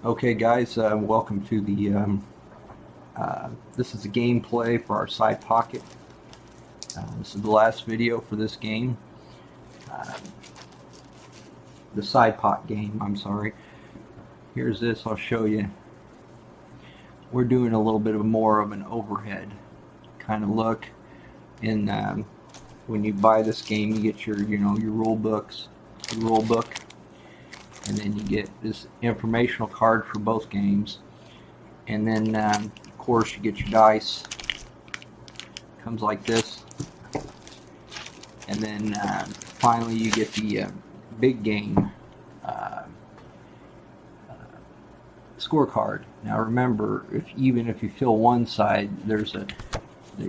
Okay guys, welcome to the this is the gameplay for our side pocket. This is the last video for this game, the side pot game, I'm sorry. Here's this, I'll show you. We're doing a little bit of more of an overhead kind of look. And when you buy this game, you get your your rule book, and then you get this informational card for both games, and then of course you get your dice. Comes like this, and then finally you get the big game scorecard. Now remember, even if you fill one side,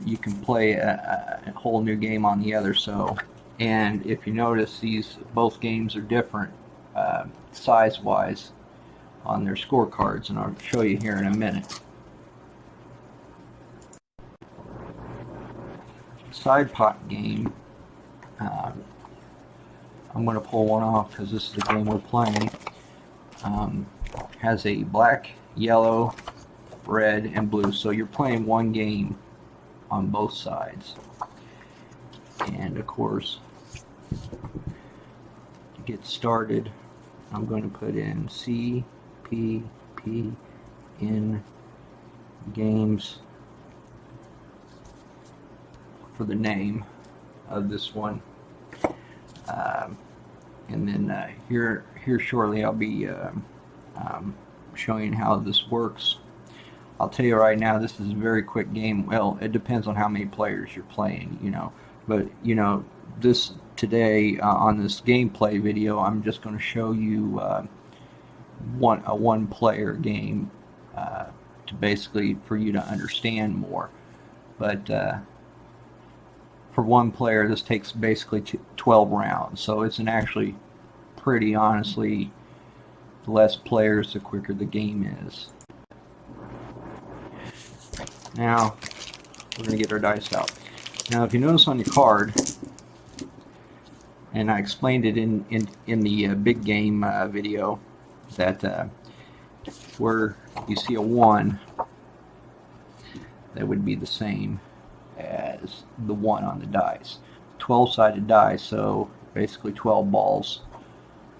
you can play a whole new game on the other. So, and if you notice, both games are different size-wise on their scorecards, and I'll show you here in a minute. Side pot game. I'm going to pull one off because this is the game we're playing. Has a black, yellow, red, and blue. So you're playing one game on both sides. And of course, to get started, I'm going to put in CPP in games for the name of this one. And then here shortly I'll be showing how this works. I'll tell you right now, this is a very quick game. Well, it depends on how many players you're playing, but this today on this gameplay video, I'm just going to show you a one-player game to basically for you to understand more. But for one player, this takes basically 12 rounds, so it's actually pretty honestly, the less players, the quicker the game is. Now we're going to get our dice out. Now if you notice on your card, and I explained it in the big game video, that where you see a 1, that would be the same as the 1 on the dice. 12-sided dice, so basically 12 balls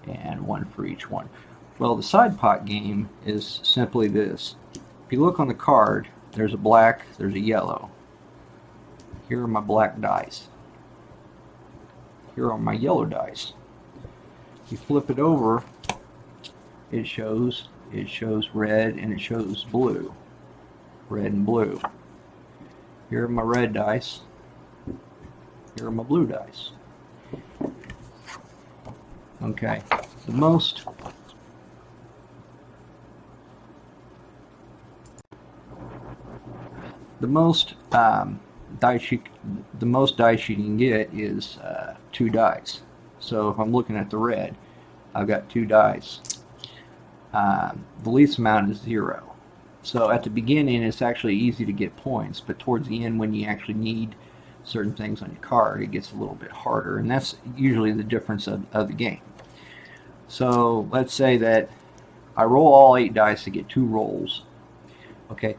and 1 for each one. Well, the side pot game is simply this. If you look on the card, there's a black, there's a yellow. Here are my black dice. Here are my yellow dice. You flip it over, it shows red and it shows blue. Red and blue. Here are my red dice. Here are my blue dice. Okay. The most dice you can get is 2 dice. So if I'm looking at the red, I've got 2 dice. The least amount is 0. So at the beginning, it's actually easy to get points, but towards the end, when you actually need certain things on your card, it gets a little bit harder, and that's usually the difference of the game. So let's say that I roll all 8 dice to get 2 rolls. Okay.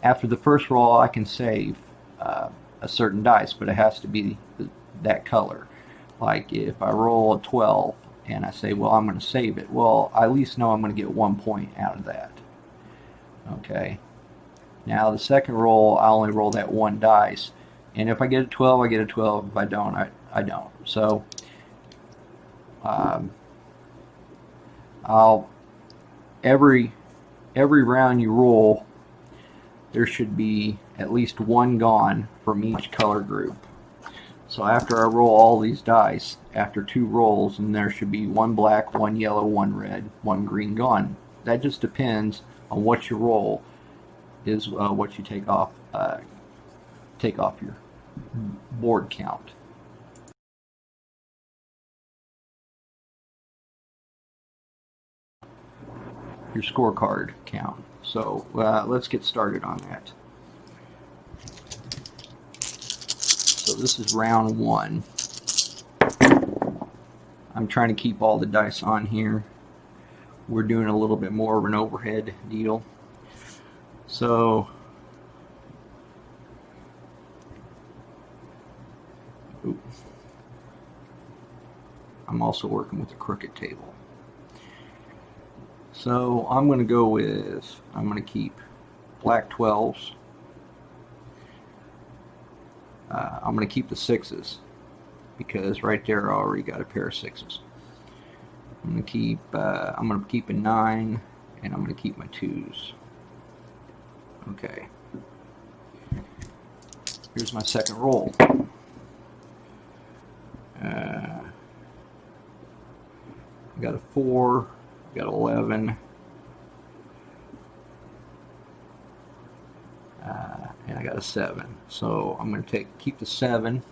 After the first roll, I can save a certain dice, but it has to be that color. Like if I roll a 12 and I say, well, I'm going to save it, well, I at least know I'm going to get 1 point out of that. Okay. Now the second roll, I only roll that 1 dice, and if I get a 12, I get a 12. If I don't, I don't. So every round you roll, there should be at least 1 gone from each color group. So after I roll all these dice, after 2 rolls, and there should be 1 black, 1 yellow, 1 red, 1 green gone. That just depends on what you roll is what you take off your board count. Your scorecard count. So let's get started on that. So this is round 1. I'm trying to keep all the dice on here. we're doing a little bit more of an overhead deal. So I'm also working with a crooked table. So I'm going to go with, I'm going to keep black 12s. I'm going to keep the 6s because right there I already got a pair of 6s. I'm going to keep a 9, and I'm going to keep my 2s. Okay. Here's my second roll. I got a 4, got 11, and I got a 7. So I'm going to keep the 7,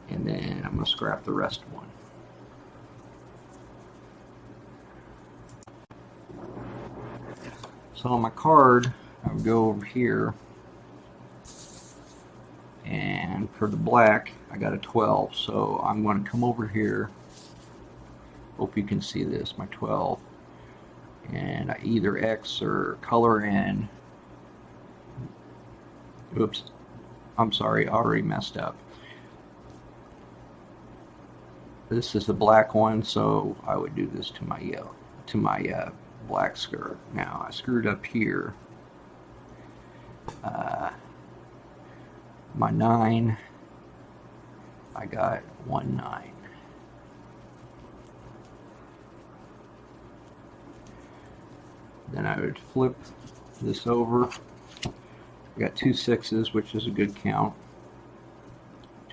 and then I'm going to scrap the rest one. So on my card, I would go over here, and for the black, I got a 12. So I'm going to come over here. Hope you can see this, my 12. And I either X or color in. Oops, I'm sorry, I already messed up. This is the black one, so I would do this to my yellow, to my black skirt. Now I screwed up here. My 9, I got 1 9. Then I would flip this over. I got 2 6s, which is a good count.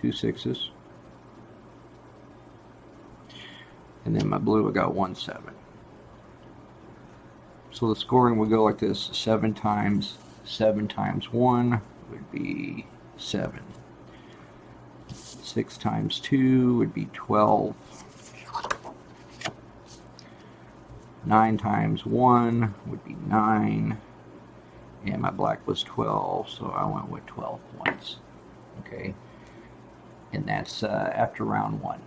2 6s. And then my blue, I got 1 7. So the scoring would go like this: 7 times 1 would be 7. 6 times 2 would be 12. 9 times 1 would be 9. And my black was 12, so I went with 12 points. Okay. And that's after round 1.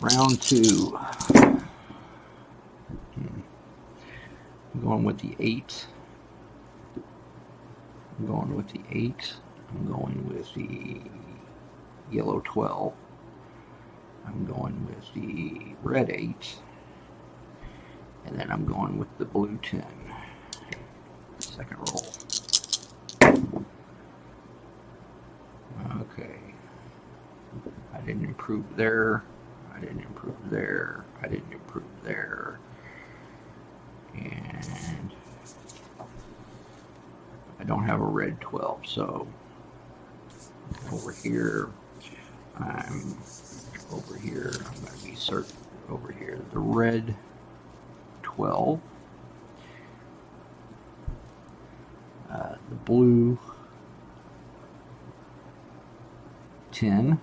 Round 2. I'm going with the 8. I'm going with the 8. I'm going with the yellow 12. I'm going with the red 8. And then I'm going with the blue 10. Second roll. Okay. I didn't improve there. I didn't improve there. I didn't improve there. And I don't have a red 12, so over here, I'm over here. I'm going to be certain over here. The red 12, the blue 10,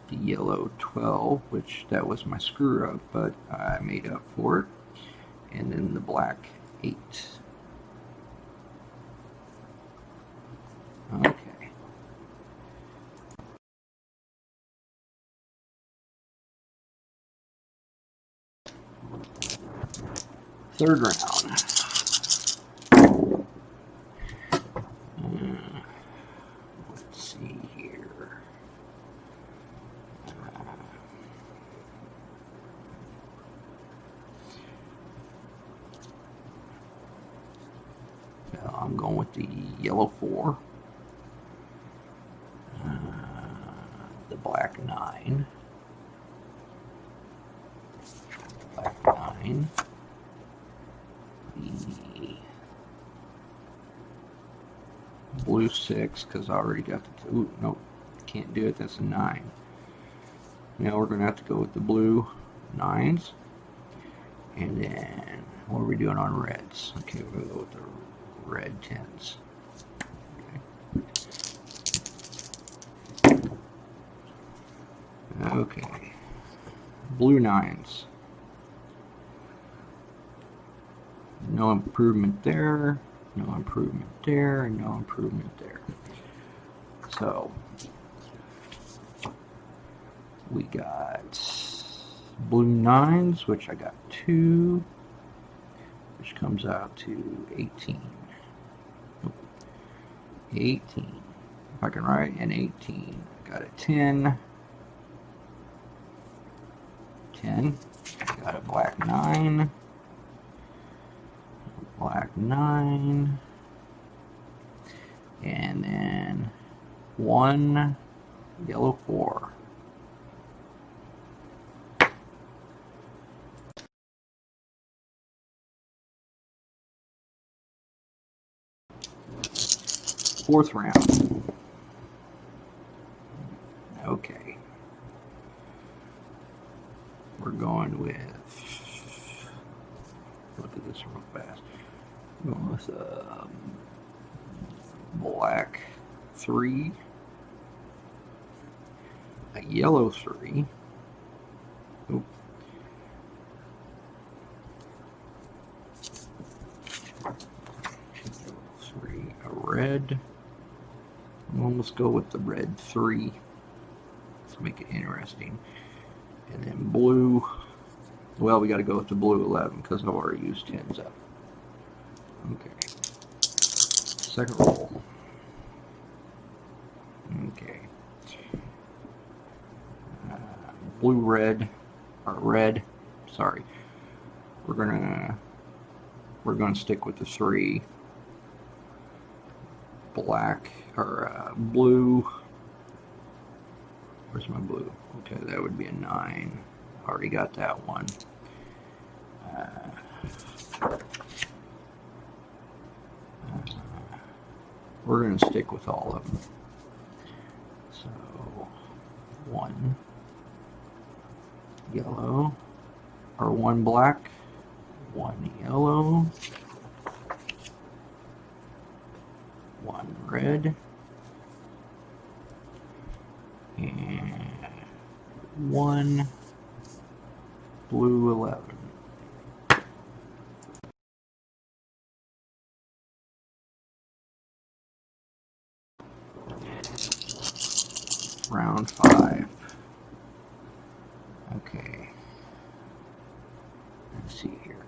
the yellow 12, which that was my screw up, but I made up for it, and then the black 8. Okay. Third round. Let's see here. I'm going with the yellow 4, the black 9, black 9, the blue 6, because I already got the, ooh, nope, can't do it, that's a 9. Now we're going to have to go with the blue 9s, and then what are we doing on reds? Okay, we're going to go with the red 10s. Okay, blue 9s. No improvement there. No improvement there, and no improvement there. So we got blue 9s, which I got 2, which comes out to 18. 18. If I can write an 18. Got a 10. 10. Got a black 9. Black 9. And then 1 yellow 4. Fourth round. Okay. We're going with, look at this real fast. We're going with black 3, a yellow 3, oop, a red. We'll almost go with the red 3 to make it interesting. And then blue, well, we got to go with the blue 11 because I've already used 10s up. Okay. Second roll. Okay. Blue red, or red, sorry. We're gonna stick with the 3. Black, or blue. Where's my blue? Okay, that would be a 9. Already got that one. We're going to stick with all of them. So, 1 yellow, or 1 black, 1 yellow, 1 red, and 1 blue 11. Round 5. Okay. Let's see here.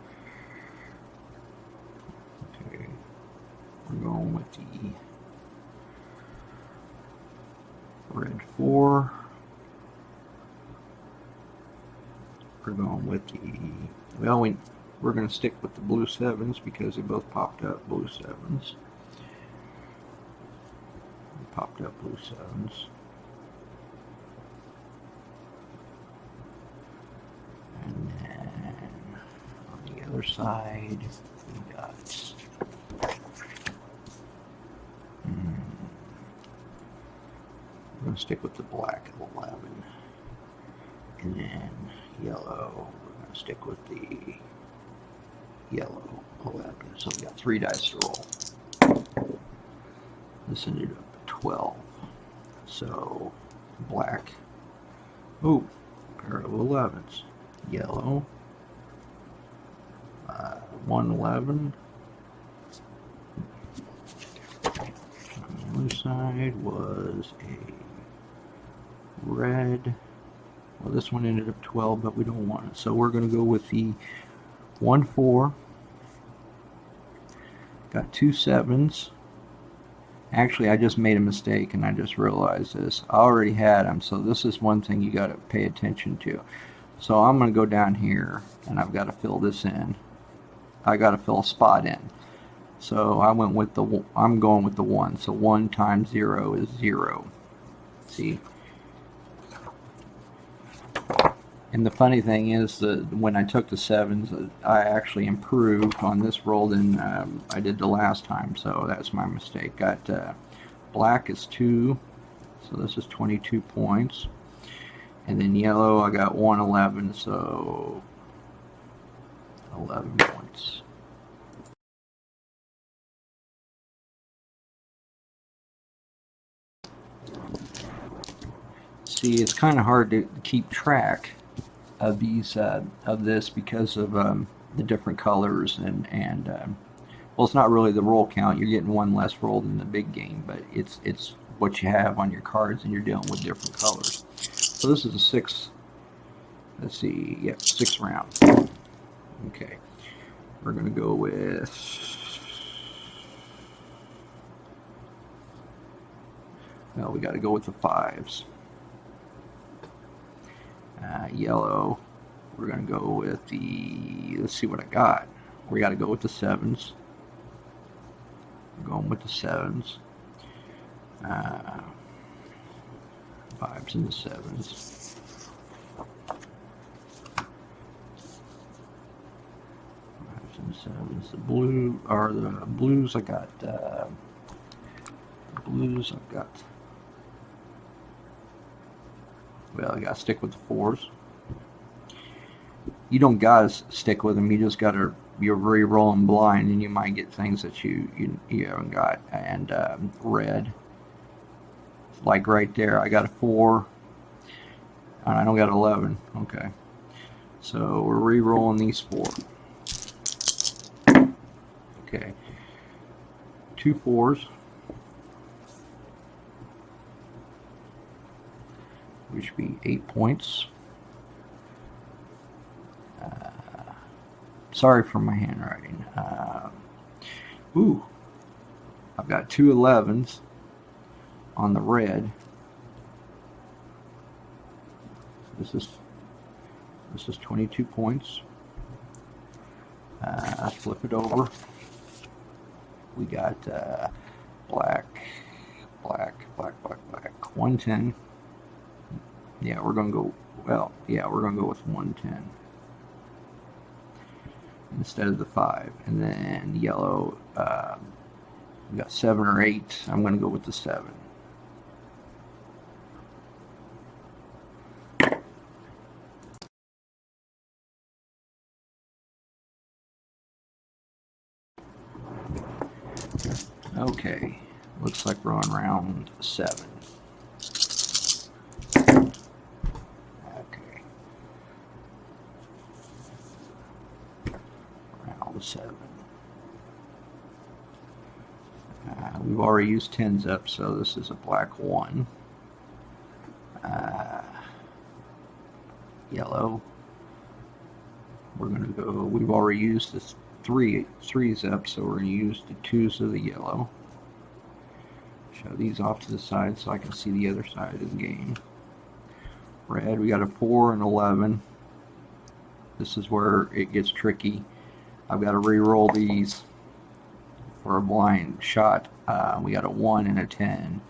Okay. We're going with the red 4. We're going with the, well, we're going to stick with the blue 7s because they both popped up blue 7s. Popped up blue 7s. And then on the other side, we got we're going to stick with the black 11. And then yellow, we're going to stick with the yellow 11. So we got 3 dice to roll. This ended up at 12. So black, ooh, pair of 11s. Yellow, 111. On the other side was a red. Well, this one ended up 12, but we don't want it. So we're going to go with the 1-4. Got 2 7s. Actually, I just made a mistake, and I just realized this. I already had them, so this is one thing you got to pay attention to. So I'm going to go down here, and I've got to fill this in. I got to fill a spot in. So I'm going with the 1. So 1 times 0 is 0. See? And the funny thing is that when I took the 7s, I actually improved on this roll than I did the last time. So that's my mistake. Got black is 2, so this is 22 points. And then yellow, I got 111, so 11 points. See, it's kind of hard to keep track of these of this because of the different colors and well, well, it's not really the roll count. You're getting one less roll than the big game, but it's what you have on your cards, and you're dealing with different colors. So this is a 6. Let's see. Yep, 6 round. Okay, we're gonna go with. Well, we got to go with the 5s. Yellow. We're gonna go with the. Let's see what I got. We got to go with the 7s. We're going with the 7s. 5s and the 7s. 5s and 7s. The blue are the blues. I got blues. I've got. Well, I got to stick with the 4s. You don't gotta stick with them. You just gotta. You're re-rolling blind, and you might get things that you haven't got. And red. Like right there, I got a 4, and I don't got 11. Okay, so we're re-rolling these 4. Okay, 2 4s, which should be 8 points. Sorry for my handwriting. Ooh, I've got 2 11s. On the red. This is 22 points. Let's flip it over. We got black, 110. Yeah, we're gonna go. Well, yeah, we're gonna go with 110 instead of the 5. And then yellow. We got 7 or 8. I'm gonna go with the 7. Okay, looks like we're on round 7. Okay, round 7. We've already used 10s up, so this is a black 1. Yellow. We're gonna go. We've already used the 3s up, so we're gonna use the 2s of the yellow. Show these off to the side so I can see the other side of the game. Red. We got a 4 and 11. This is where it gets tricky. I've got to re-roll these for a blind shot. We got a 1 and a 10,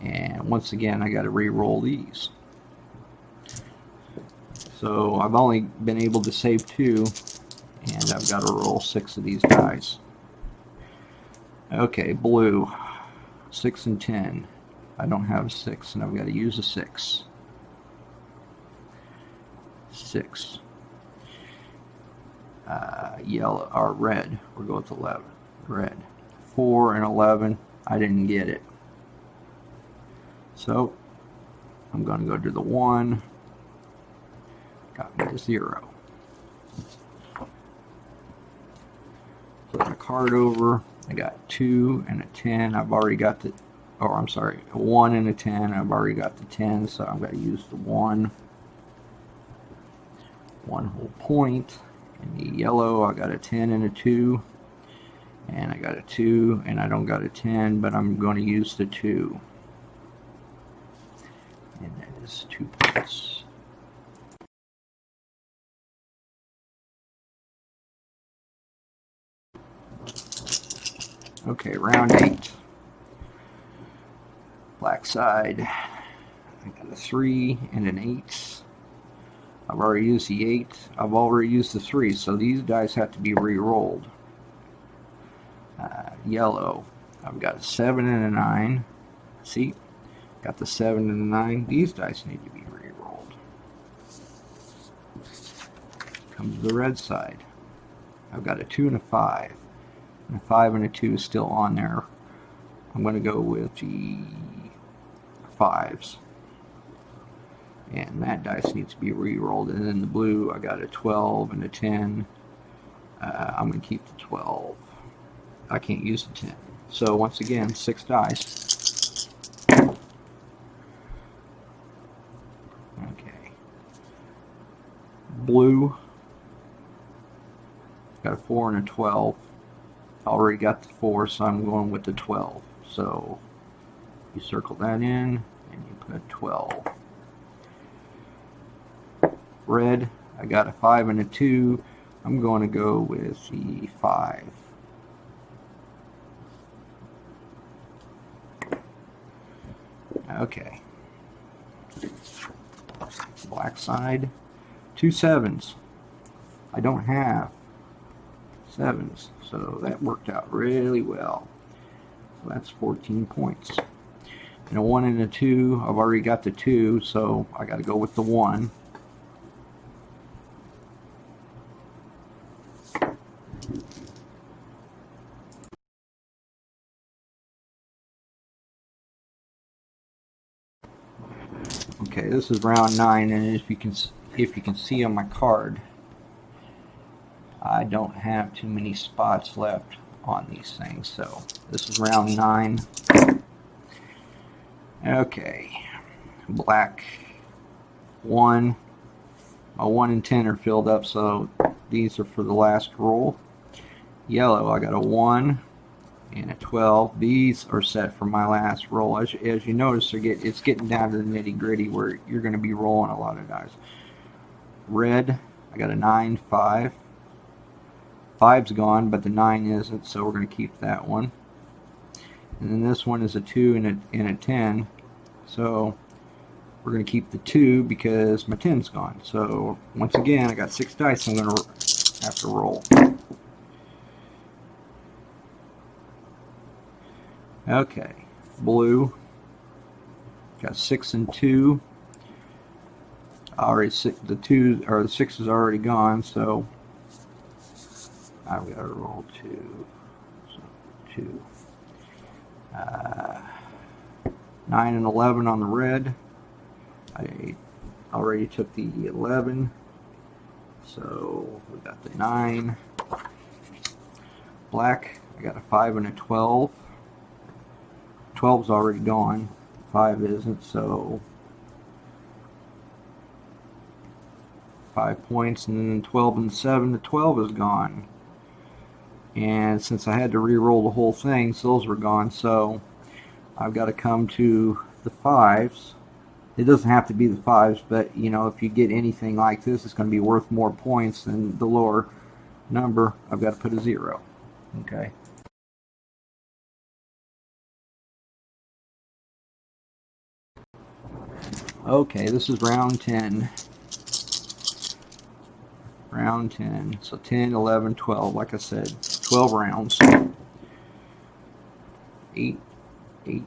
and once again I got to re-roll these. So I've only been able to save 2, and I've got to roll 6 of these dice. Okay, blue, 6 and 10. I don't have a 6, and I've got to use a 6. 6. Yellow or red. We'll go with 11. Red. 4 and 11. I didn't get it. So I'm going to go to the 1. Got me to 0. Flip my card over. I got 2 and a 10. I've already got the. Oh, I'm sorry. A 1 and a 10. I've already got the 10, so I'm going to use the 1. 1 whole point. In the yellow, I got a 10 and a 2. And I got a 2, and I don't got a 10, but I'm going to use the 2. And that is 2 points. Okay, round 8. Black side. I got a 3 and an 8. I've already used the 8. I've already used the 3, so these dice have to be re-rolled. Yellow. I've got a 7 and a 9. See? Got the 7 and the 9. These dice need to be re-rolled. Comes the red side. I've got a 2 and a 5. And a 5 and a 2 is still on there. I'm going to go with the 5s. And that dice needs to be re-rolled. And then the blue, I got a 12 and a 10. I'm going to keep the 12. I can't use the 10. So once again, 6 dice. Okay. Blue. Got a 4 and a 12. Already got the 4, so I'm going with the 12. So you circle that in, and you put 12. Red, I got a 5 and a 2. I'm going to go with the 5. Okay. Black side, 2 7s. I don't have 7s, so that worked out really well. So that's 14 points. And a 1 and a 2, I've already got the 2, so I got to go with the 1. Okay, this is round 9, and if you can see on my card, I don't have too many spots left on these things. So this is round 9. Okay, black 1. My 1 and 10 are filled up, so these are for the last roll. Yellow, I got a 1 and a 12. These are set for my last roll. As you notice, it's getting down to the nitty gritty where you're going to be rolling a lot of dice. Red, I got a 9, 5. 5's gone, but the 9 isn't, so we're going to keep that one. And then this one is a 2 and a 10, so we're going to keep the 2 because my 10's gone. So once again, I got 6 dice I'm going to have to roll. Okay, blue, got 6 and 2. Already the 2 or the 6 is already gone, so I've got to roll 2. So 2. 9 and 11 on the red. I already took the 11, so we got the 9. Black, I got a 5 and a 12. 12's already gone. 5 isn't, so 5 points. And then 12 and 7, the 12 is gone. And since I had to re-roll the whole thing, so those were gone. So I've got to come to the 5s. It doesn't have to be the 5s, but you know, if you get anything like this, it's going to be worth more points than the lower number. I've got to put a 0. Okay. Okay, this is round 10. Round 10. So 10, 11, 12. Like I said, 12 rounds. 8, 8.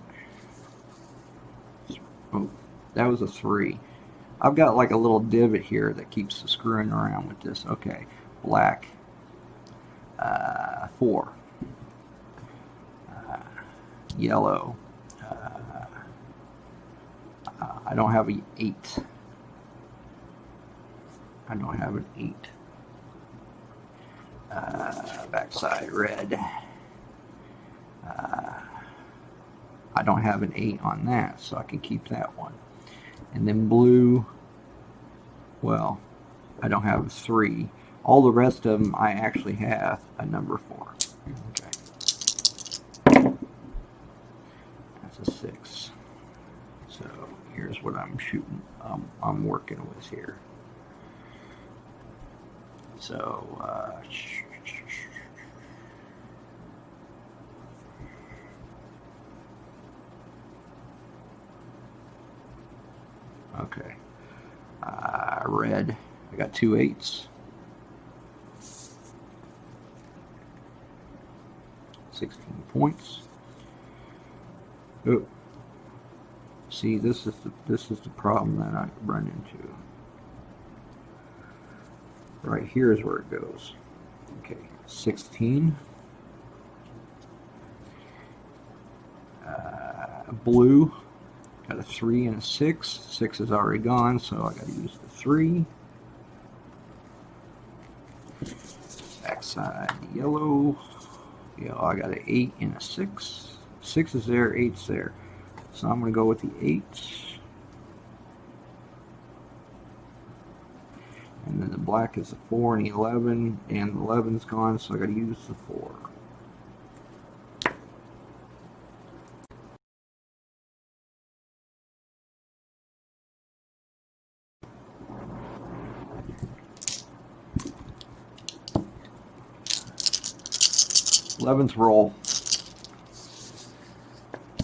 Oh, that was a 3. I've got like a little divot here that keeps screwing around with this. Okay, black. 4. Yellow. I don't have an 8. I don't have an 8. Backside red. I don't have an 8 on that, so I can keep that one. And then blue, well, I don't have a 3. All the rest of them I actually have a number for. Okay. That's a 6. So here's what I'm shooting. I'm working with here. So okay. Red. I got 2 8s. 16 points. Oh. See, this is the problem that I run into. Right here is where it goes. Okay, 16. Blue, got a 3 and a 6. 6 is already gone, so I got to use the 3. Backside yellow. You know, I got an 8 and a 6. 6 is there, 8's there. So I'm going to go with the 8. And then the black is the 4 and the 11, and the 11's gone, so I got to use the 4. Eleventh roll.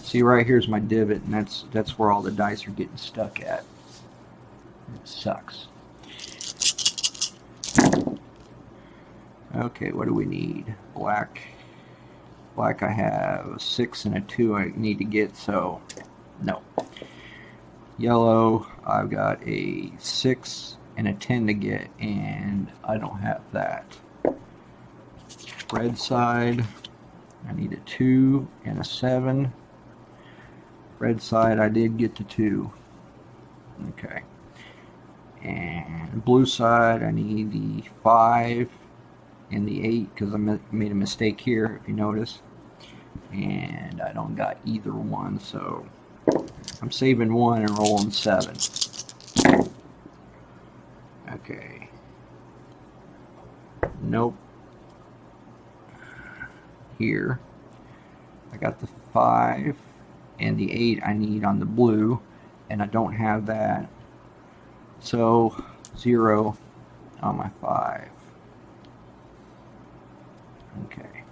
See, right here's my divot, and that's where all the dice are getting stuck at. It sucks. Okay, what do we need? Black. Black, I have a 6 and a 2 I need to get, so no. Yellow, I've got a 6 and a 10 to get, and I don't have that. Red side, I need a 2 and a 7. Red side, I did get the 2. Okay. And blue side, I need the 5 and the 8 because I made a mistake here, if you notice. And I don't got either one, so I'm saving 1 and rolling 7. Okay. Nope. Here I got the 5 and the 8 I need on the blue, and I don't have that, so 0 on my 5. Okay,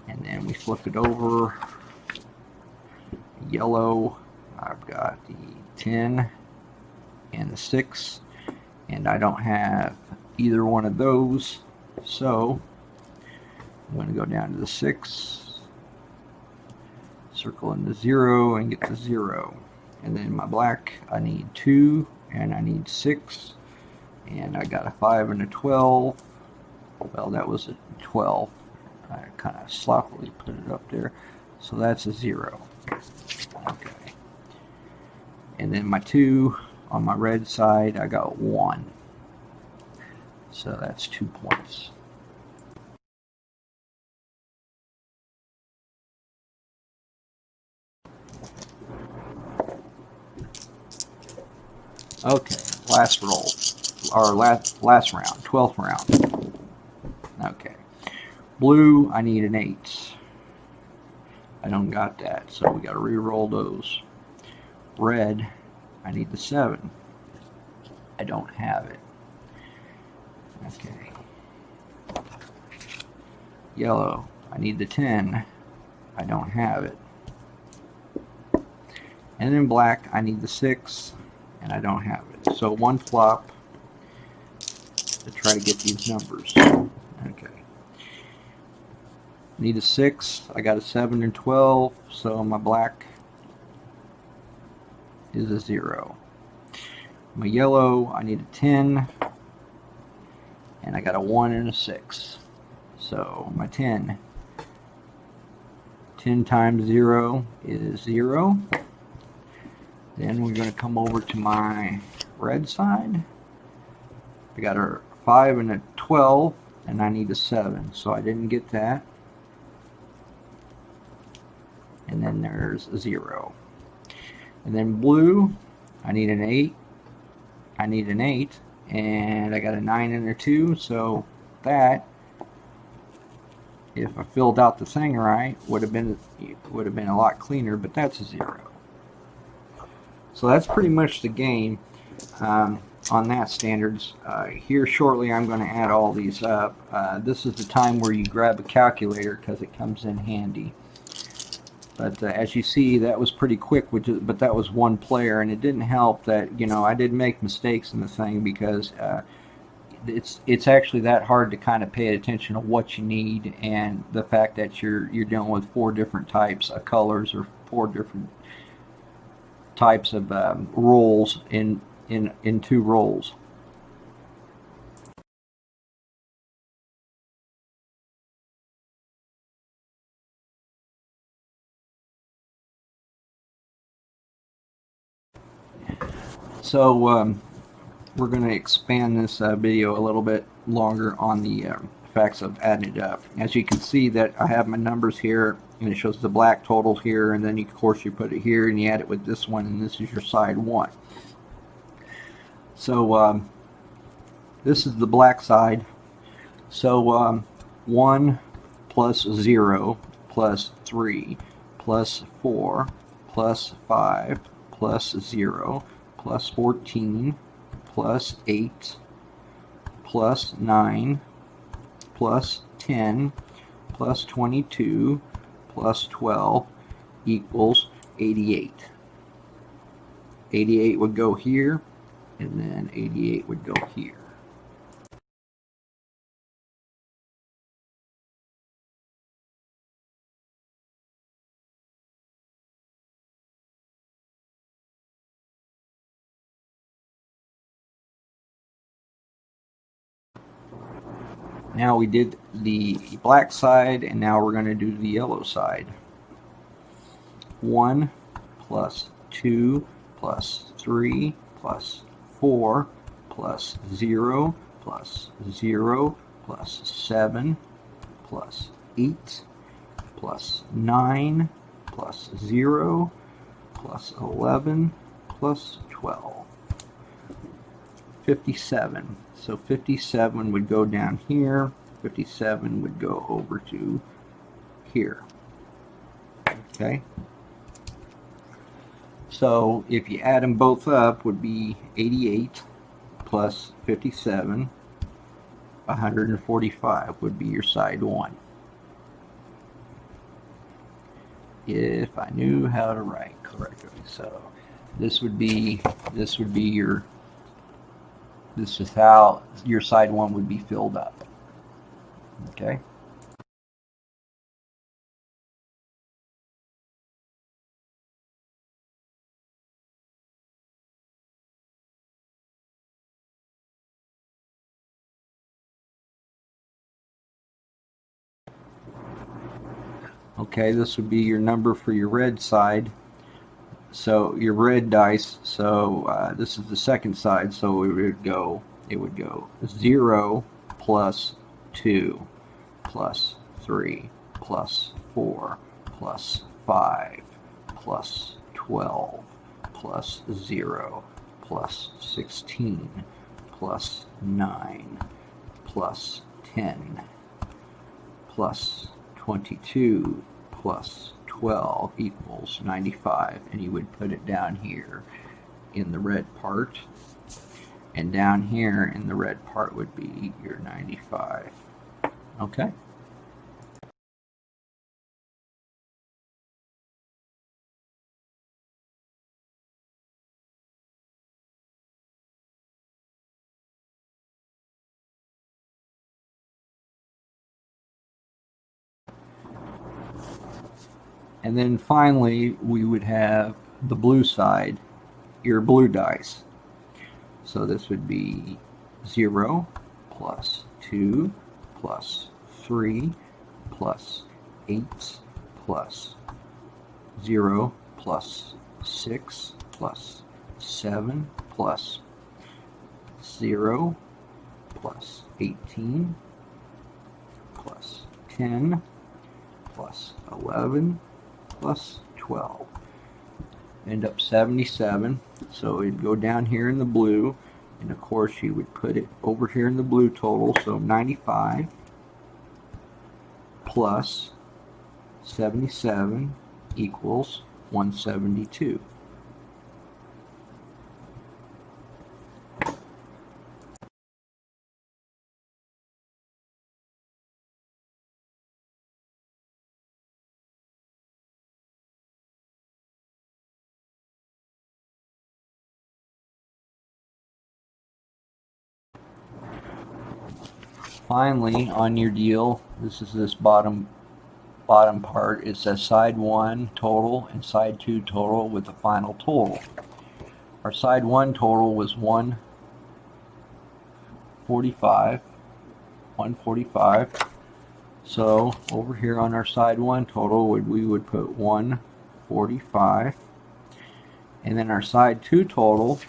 and then we flip it over. Yellow, I've got the 10 and the 6, and I don't have either one of those, so I'm going to go down to the 6, circle in the 0, and get the 0. And then my black, I need 2, and I need 6, and I got a 5 and a 12. Well, that was a 12. I kind of sloppily put it up there, so that's a 0. Okay. And then my 2 on my red side, I got 1. So that's 2 points. Okay, last roll, or last round, 12th round. Okay, blue, I need an 8. I don't got that, so we got to re-roll those. Red, I need the 7. I don't have it. Okay. Yellow, I need the 10. I don't have it. And then black, I need the 6. And I don't have it. So 1 flop to try to get these numbers. Okay. Need a 6. I got a 7 and 12. So my black is a 0. My yellow, I need a 10. And I got a 1 and a 6. So my 10. 10 times 0 is 0. Then we're going to come over to my red side. I got a 5 and a 12, and I need a 7, so I didn't get that. And then there's a 0. And then blue, I need an 8. I need an 8, and I got a 9 and a 2, so that, if I filled out the thing right, would have been a lot cleaner, but that's a 0. So that's pretty much the game on that standards. Here shortly I'm going to add all these up. This is the time where you grab a calculator because it comes in handy. But as you see, that was pretty quick, but that was one player, and it didn't help that, you know, I did make mistakes in the thing because it's actually that hard to kind of pay attention to what you need, and the fact that you're dealing with 4 different types of colors or 4 different types of rolls in 2 rolls. So we're going to expand this video a little bit longer on the artifacts I've added up. As you can see that I have my numbers here, and it shows the black total here, and then of course you put it here and you add it with this one, and this is your side 1. So this is the black side. So 1 plus 0 plus 3 plus 4 plus 5 plus 0 plus 14 plus 8 plus 9 plus 10 plus 22 plus 12 equals 88. 88 would go here, and then 88 would go here. Now we did the black side, and now we're going to do the yellow side. 1 plus 2 plus 3 plus 4 plus 0 plus 0 plus 7 plus 8 plus 9 plus 0 plus 11 plus 12. 57. So 57 would go down here. 57 would go over to here. Okay. So if you add them both up, would be 88 plus 57. 145 would be your side 1. If I knew how to write correctly. So this would be your, this is how your side 1 would be filled up. Okay. Okay, this would be your number for your red side. So your red dice, so this is the second side, so it would go 0 plus 2 plus 3 plus 4 plus 5 plus 12 plus 0 plus 16 plus 9 plus 10 plus 22 plus 12 equals 95, and you would put it down here in the red part, and down here in the red part would be your 95. Okay. And then finally, we would have the blue side, your blue dice. So this would be 0 plus 2 plus 3 plus 8 plus 0 plus 6 plus 7 plus 0 plus 18 plus 10 plus 11 plus 12. End up 77. So it'd go down here in the blue, and of course you would put it over here in the blue total. So 95 plus 77 equals 172. Finally, on your deal, this is this bottom part. It says side 1 total and side 2 total with the final total. Our side 1 total was 145. So over here on our side 1 total, we would put 145, and then our side 2 total.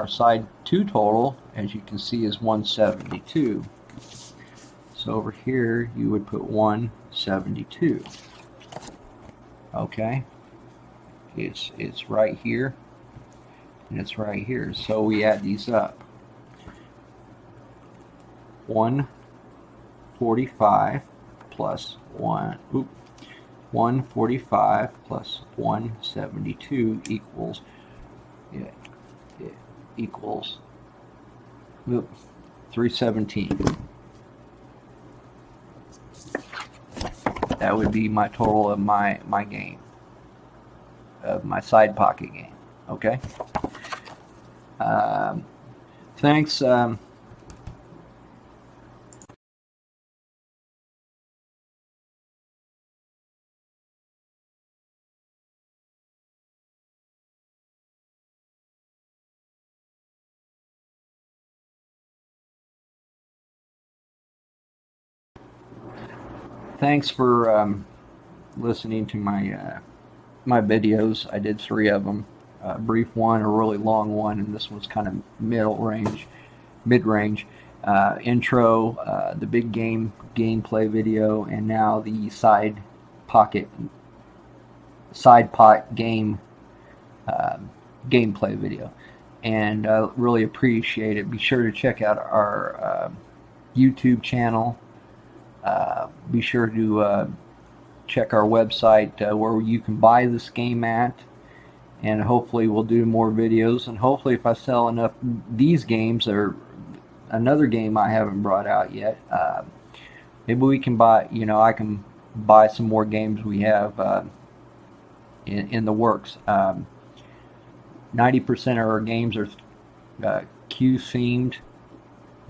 our side 2 total, as you can see, is 172. So over here you would put 172. Okay, it's right here and it's right here. So we add these up. 145 plus 145 plus 172 equals it equals 317. That would be my total of my game, of my side pocket game. Okay. Thanks. Thanks for listening to my my videos. I did 3 of them, a brief one, a really long one, and this one's kind of mid-range. Intro, the big gameplay video, and now the side pot game gameplay video. And I really appreciate it. Be sure to check out our YouTube channel. Be sure to check our website where you can buy this game at, and hopefully we'll do more videos, and hopefully if I sell enough these games, or another game I haven't brought out yet, maybe we can buy, I can buy some more games we have in the works. 90% of our games are Q themed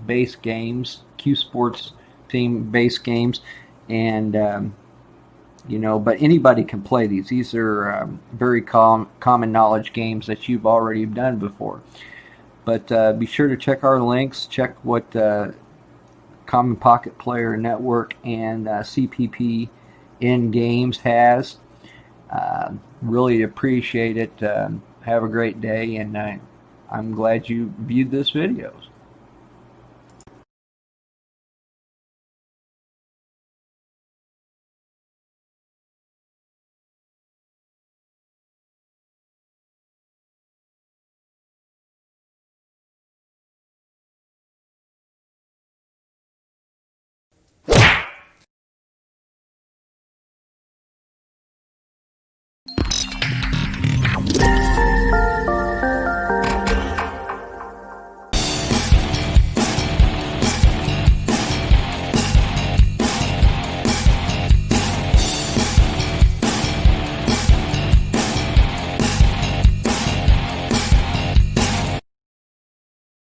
base games, Q sports themed base games, and but anybody can play these. These are very common knowledge games that you've already done before. But be sure to check our links. Check what Common Pocket Player Network and CPP in Games has. Really appreciate it. Have a great day, and I'm glad you viewed this video.